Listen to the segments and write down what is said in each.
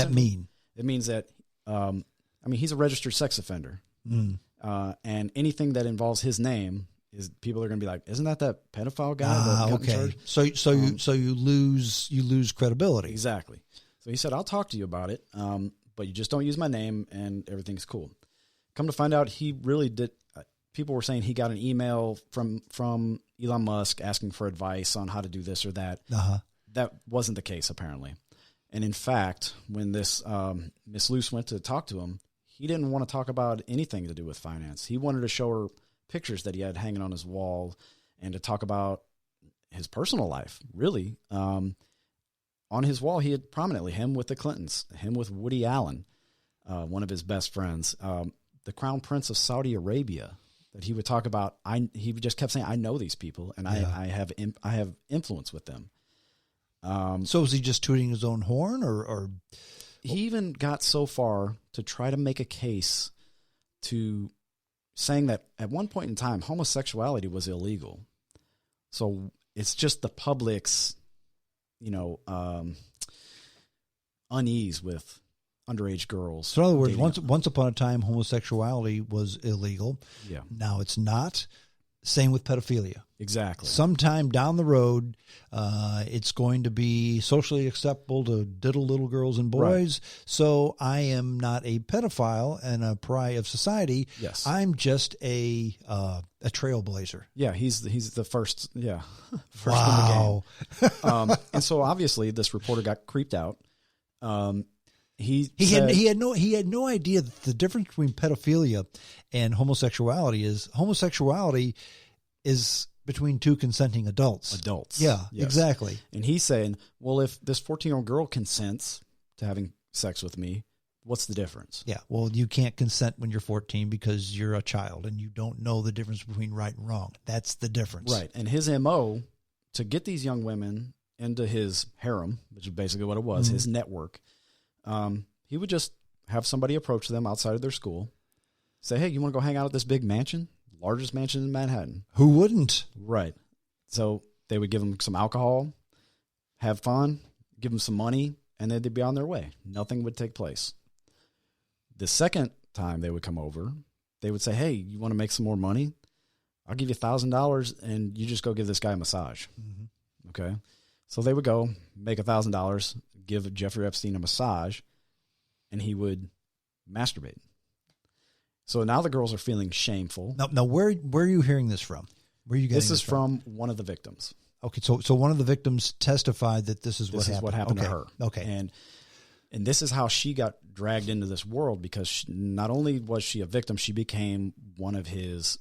that mean? It means that, he's a registered sex offender. And anything that involves his name is people are going to be like, isn't that pedophile guy that got in charge? So you lose credibility. Exactly. So he said, I'll talk to you about it, but you just don't use my name and everything's cool. Come to find out, he really did. People were saying he got an email from Elon Musk asking for advice on how to do this or that. That wasn't the case, apparently. And in fact, when this Miss Luce went to talk to him, he didn't want to talk about anything to do with finance. He wanted to show her pictures that he had hanging on his wall and to talk about his personal life, really. On his wall, he had prominently him with the Clintons, him with Woody Allen, one of his best friends, the Crown Prince of Saudi Arabia, that he would talk about. He just kept saying, I know these people and I have influence with them. So was he just tooting his own horn or? He even got so far to try to make a case to saying that at one point in time, homosexuality was illegal. So it's just the public's, unease with underage girls. So in other words, once upon a time, homosexuality was illegal. Yeah. Now it's not. Same with pedophilia. Exactly. Sometime down the road, it's going to be socially acceptable to diddle little girls and boys. Right. So I am not a pedophile and a pariah of society. Yes. I'm just a trailblazer. Yeah, he's the first. Yeah. Wow. In the game. And so obviously this reporter got creeped out. He had no idea that the difference between pedophilia and homosexuality is between two consenting adults. Yeah, yes. Exactly. And he's saying, well, if this 14-year-old girl consents to having sex with me, what's the difference? Yeah, well, you can't consent when you're 14 because you're a child and you don't know the difference between right and wrong. That's the difference. Right. And his MO to get these young women into his harem, which is basically what it was, his network, he would just have somebody approach them outside of their school, say, hey, you want to go hang out at this big mansion? Largest mansion in Manhattan. Who wouldn't? Right. So they would give them some alcohol, have fun, give them some money, and then they'd be on their way. Nothing would take place. The second time they would come over, they would say, hey, you want to make some more money? I'll give you $1,000 and you just go give this guy a massage. Mm-hmm. Okay. So they would go make $1,000, give Jeffrey Epstein a massage, and he would masturbate. So now the girls are feeling shameful. Now where are you hearing this from? Where are you getting this from? One of the victims. Okay, so one of the victims testified that this is what happened to her. Okay. And this is how she got dragged into this world, because not only was she a victim, she became one of his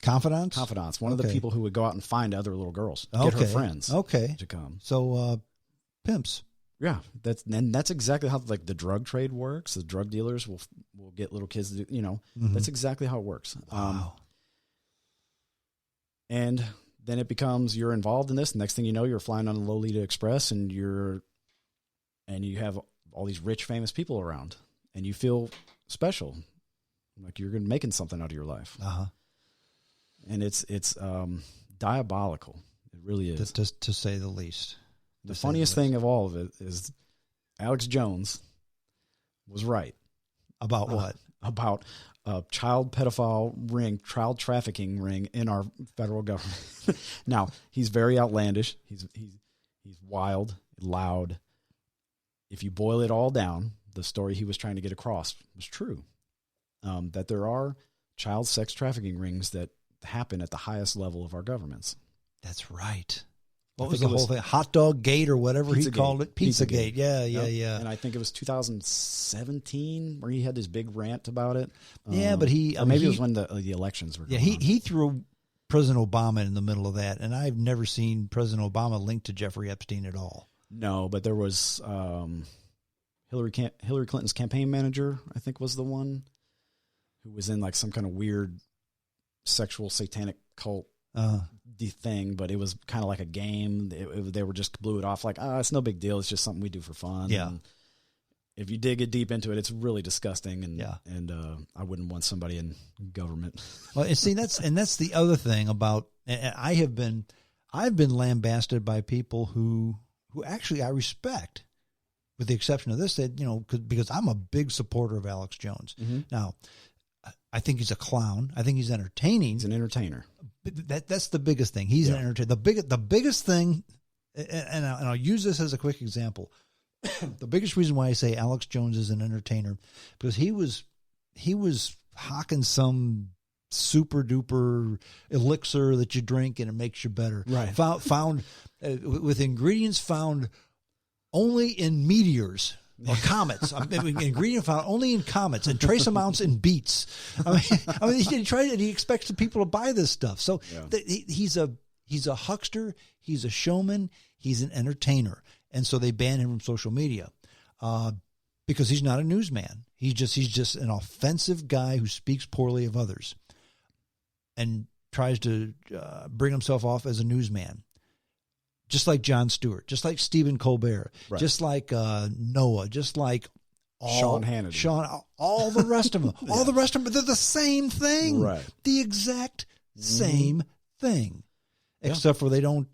confidants. One of the people who would go out and find other little girls, get her friends to come. So pimps. Yeah, that's exactly how the drug trade works. The drug dealers will get little kids to do, that's exactly how it works. Wow. And then it becomes, you're involved in this. Next thing you know, you're flying on a Lolita Express and you have all these rich, famous people around, and you feel special, like you're making something out of your life. And it's diabolical. It really is, to say the least. The funniest thing of all of it is Alex Jones was right. About what? About a child pedophile ring, child trafficking ring in our federal government. Now, he's very outlandish. He's wild, loud. If you boil it all down, the story he was trying to get across was true. That there are child sex trafficking rings that happen at the highest level of our governments. That's right. What was the whole thing? Hot Dog Gate or whatever he called it? Pizzagate. Yeah. And I think it was 2017 where he had this big rant about it. Yeah, but it was when the elections were going on. He threw President Obama in the middle of that, and I've never seen President Obama linked to Jeffrey Epstein at all. No, but there was Hillary Clinton's campaign manager, I think, was the one who was in some kind of weird sexual satanic cult thing, but it was kind of like a game. They were just blew it off like, it's no big deal. It's just something we do for fun. Yeah. And if you dig it deep into it, it's really disgusting. And I wouldn't want somebody in government. Well, and see, that's the other thing about, I've been lambasted by people who actually I respect. with the exception of this, that, because I'm a big supporter of Alex Jones. Now, I think he's a clown. I think he's entertaining. He's an entertainer. That's the biggest thing. He's an entertainer. The biggest thing, and I'll use this as a quick example. The biggest reason why I say Alex Jones is an entertainer, because he was hawking some super duper elixir that you drink and it makes you better. Right. Found with ingredients found only in meteors or comets. Ingredient found only in comets and trace amounts in beets. He expects the people to buy this stuff. So he's a huckster. He's a showman. He's an entertainer. And so they ban him from social media because he's not a newsman. He's just an offensive guy who speaks poorly of others and tries to bring himself off as a newsman. Just like Jon Stewart, just like Stephen Colbert, just like Noah, just like Sean Hannity. All the rest of them. All the rest of them, they're the same thing. Right. The exact same thing. Except for they don't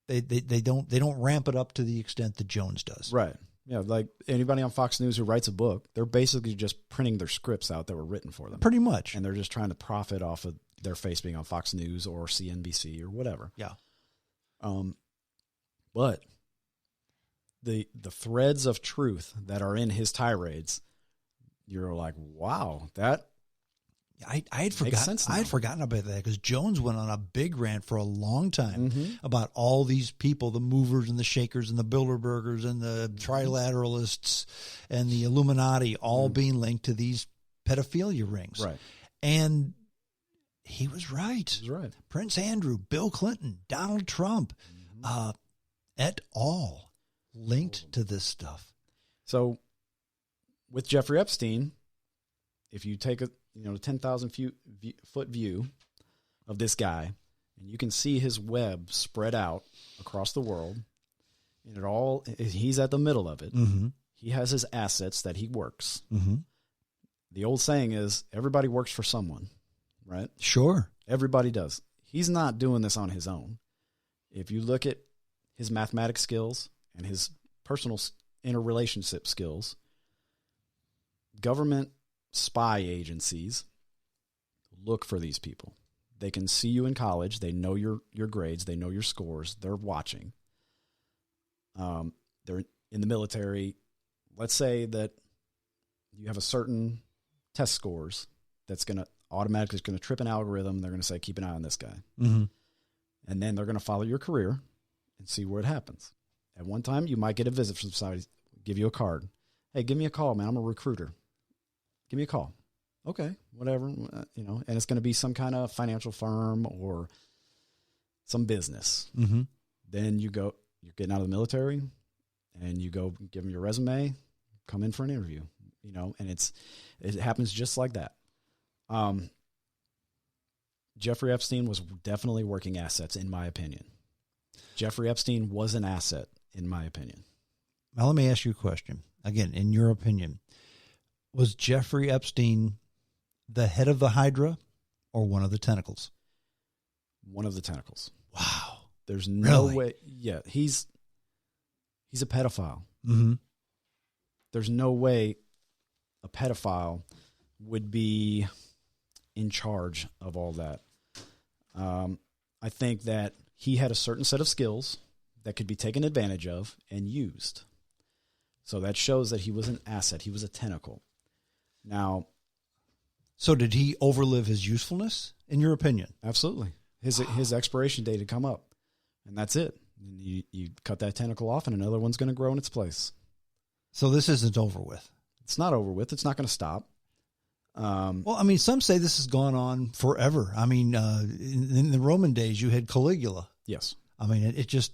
ramp it up to the extent that Jones does. Right. Yeah, like anybody on Fox News who writes a book, they're basically just printing their scripts out that were written for them. Pretty much. And they're just trying to profit off of their face being on Fox News or CNBC or whatever. Yeah. But the threads of truth that are in his tirades, you're like, wow, that I had forgotten about that because Jones went on a big rant for a long time about all these people, the movers and the shakers and the Bilderbergers and the trilateralists and the Illuminati all being linked to these pedophilia rings. Right. And he was right. He was right. Prince Andrew, Bill Clinton, Donald Trump, et al. Linked to this stuff. So with Jeffrey Epstein, if you take a 10,000 foot view of this guy, and you can see his web spread out across the world, and he's at the middle of it. He has his assets that he works. The old saying is, everybody works for someone, right? Sure. Everybody does. He's not doing this on his own. If you look at his mathematics skills and his personal interrelationship skills, government spy agencies look for these people. They can see you in college. They know your grades. They know your scores. They're watching. They're in the military. Let's say that you have a certain test scores that's going to automatically trip an algorithm. They're going to say, keep an eye on this guy. And then they're going to follow your career and see where it happens. At one time, you might get a visit from somebody, give you a card. Hey, give me a call, man. I'm a recruiter. Give me a call. Okay, whatever, and it's going to be some kind of financial firm or some business. Then you're getting out of the military, and you go give them your resume, come in for an interview, and it happens just like that. Jeffrey Epstein was definitely working assets, in my opinion. Jeffrey Epstein was an asset, in my opinion. Now, let me ask you a question. Again, in your opinion, was Jeffrey Epstein the head of the Hydra or one of the tentacles? One of the tentacles. Wow. There's no way. Yeah, he's a pedophile. There's no way a pedophile would be in charge of all that. I think that he had a certain set of skills that could be taken advantage of and used. So that shows that he was an asset. He was a tentacle. Now, so did he overlive his usefulness, in your opinion? Absolutely. His expiration date had come up, and that's it. And you cut that tentacle off, and another one's going to grow in its place. So this isn't over with. It's not over with. It's not going to stop. Well, some say this has gone on forever. In the Roman days, you had Caligula. Yes. It just,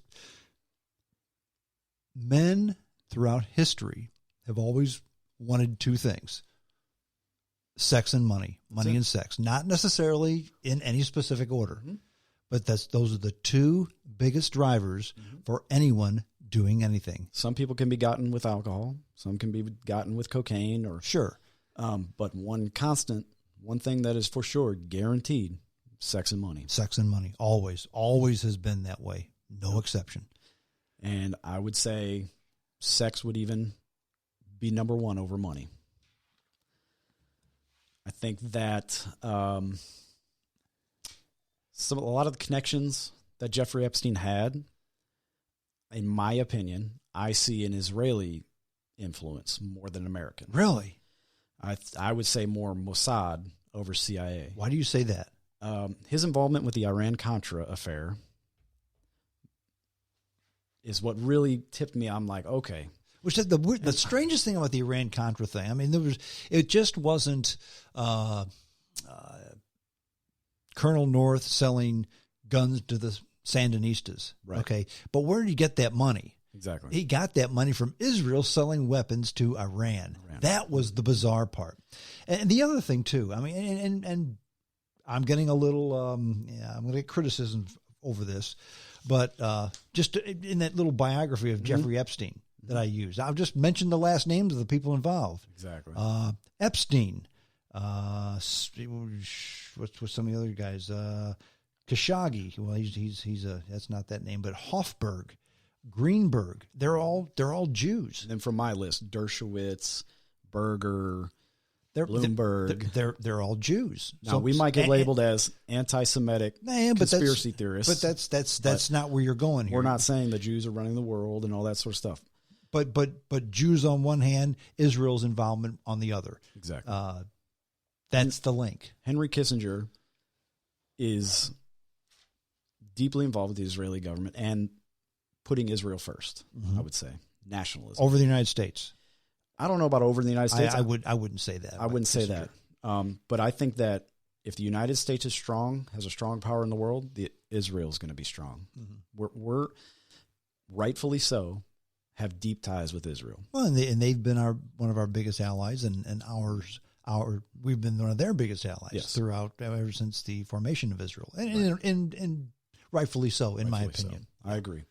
men throughout history have always wanted two things: sex and money, and sex. Not necessarily in any specific order, but those are the two biggest drivers for anyone doing anything. Some people can be gotten with alcohol. Some can be gotten with cocaine or sure. But one thing that is for sure guaranteed: sex and money. Sex and money, always has been that way. No exception. And I would say sex would even be number one over money. I think that a lot of the connections that Jeffrey Epstein had, in my opinion, I see an Israeli influence more than American. Really? I would say more Mossad over CIA. Why do you say that? His involvement with the Iran-Contra affair is what really tipped me. I'm like, okay. Which is the strangest thing about the Iran-Contra thing. I mean, it just wasn't Colonel North selling guns to the Sandinistas. Right. Okay. But where did he get that money? Exactly. He got that money from Israel selling weapons to Iran. That was the bizarre part. And the other thing too, I mean, and I'm getting a little, I'm going to get criticism over this, but just in that little biography of Jeffrey Epstein that I used, I've just mentioned the last names of the people involved. Exactly. Epstein, what's some of the other guys? Khashoggi. Well, he's that's not that name, but Hofberg, Greenberg. They're all Jews. And from my list, Dershowitz, Berger, Bloomberg. They're all Jews. Now, we might get labeled as anti-Semitic conspiracy theorists. But that's not where you're going here. We're not saying the Jews are running the world and all that sort of stuff. But Jews on one hand, Israel's involvement on the other. Exactly. That's the link. Henry Kissinger is deeply involved with the Israeli government and putting Israel first, I would say. Nationalism. Over the United States. I don't know about over the United States. I wouldn't say that. I wouldn't say that. But I think that if the United States is strong, has a strong power in the world, Israel is going to be strong. We're rightfully so, have deep ties with Israel. Well, and they've been one of our biggest allies, and we've been one of their biggest allies throughout ever since the formation of Israel, and rightfully so, in my opinion. So. I agree.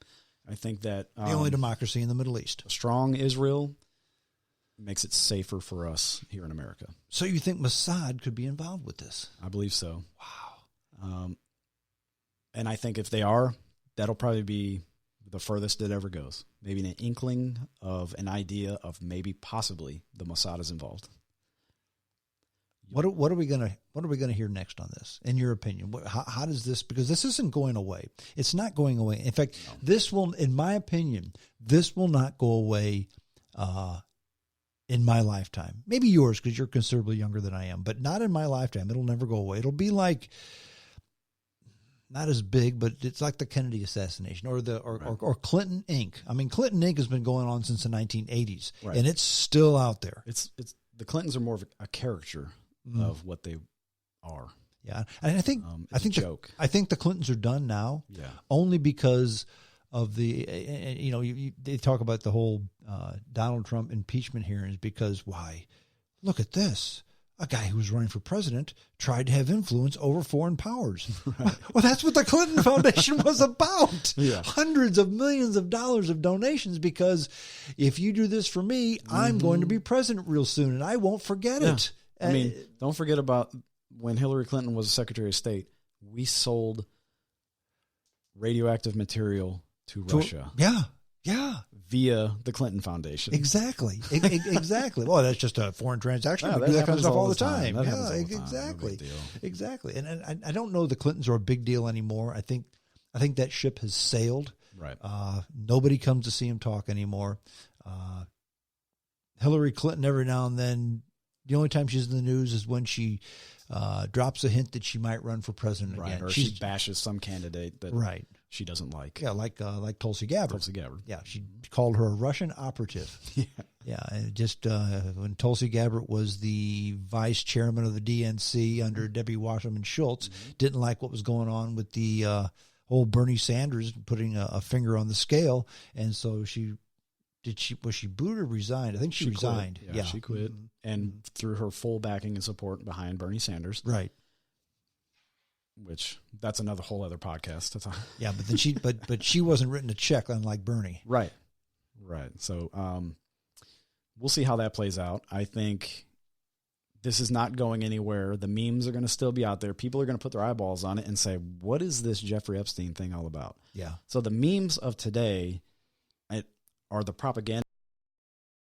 I think that the only democracy in the Middle East, a strong Israel, makes it safer for us here in America. So you think Mossad could be involved with this? I believe so. Wow. And I think if they are, that'll probably be the furthest it ever goes. Maybe an inkling of an idea of maybe possibly the Mossad is involved. What are we gonna hear next on this? In your opinion, how does this? Because this isn't going away. It's not going away. In fact, this will, in my opinion, this will not go away. In my lifetime, maybe yours because you're considerably younger than I am, but not in my lifetime. It'll never go away. It'll be like not as big, but it's like the Kennedy assassination or Clinton Inc. I mean, Clinton Inc. has been going on since the 1980s, and it's still out there. It's the Clintons are more of a caricature of what they are. Yeah, and I think the Clintons are done now. Yeah, only because of the they talk about the whole Donald Trump impeachment hearings because why? Look at this. A guy who was running for president tried to have influence over foreign powers. Right. Well, that's what the Clinton Foundation was about. Yeah. Hundreds of millions of dollars of donations because if you do this for me, I'm going to be president real soon and I won't forget it. I mean, don't forget about when Hillary Clinton was Secretary of State, we sold radioactive material to Russia. Yeah. Via the Clinton Foundation. Exactly. Well, that's just a foreign transaction. Yeah, we do that kind of stuff all the time. Yeah, exactly. No exactly. And I don't know the Clintons are a big deal anymore. I think that ship has sailed. Right. Nobody comes to see him talk anymore. Hillary Clinton, every now and then, the only time she's in the news is when she drops a hint that she might run for president again. Or she bashes some candidate that she doesn't like. Yeah, like Tulsi Gabbard. Yeah, she called her a Russian operative. Yeah, and just when Tulsi Gabbard was the vice chairman of the DNC under Debbie Wasserman Schultz, didn't like what was going on with the whole Bernie Sanders putting a finger on the scale, and so was she booted or resigned? I think she resigned. Quit. Yeah, she quit and threw her full backing and support behind Bernie Sanders. Right. Which that's another whole other podcast. Yeah, but then but she wasn't written a check, unlike Bernie. Right. So we'll see how that plays out. I think this is not going anywhere. The memes are going to still be out there. People are going to put their eyeballs on it and say, "What is this Jeffrey Epstein thing all about?" Yeah. So the memes of today are the propaganda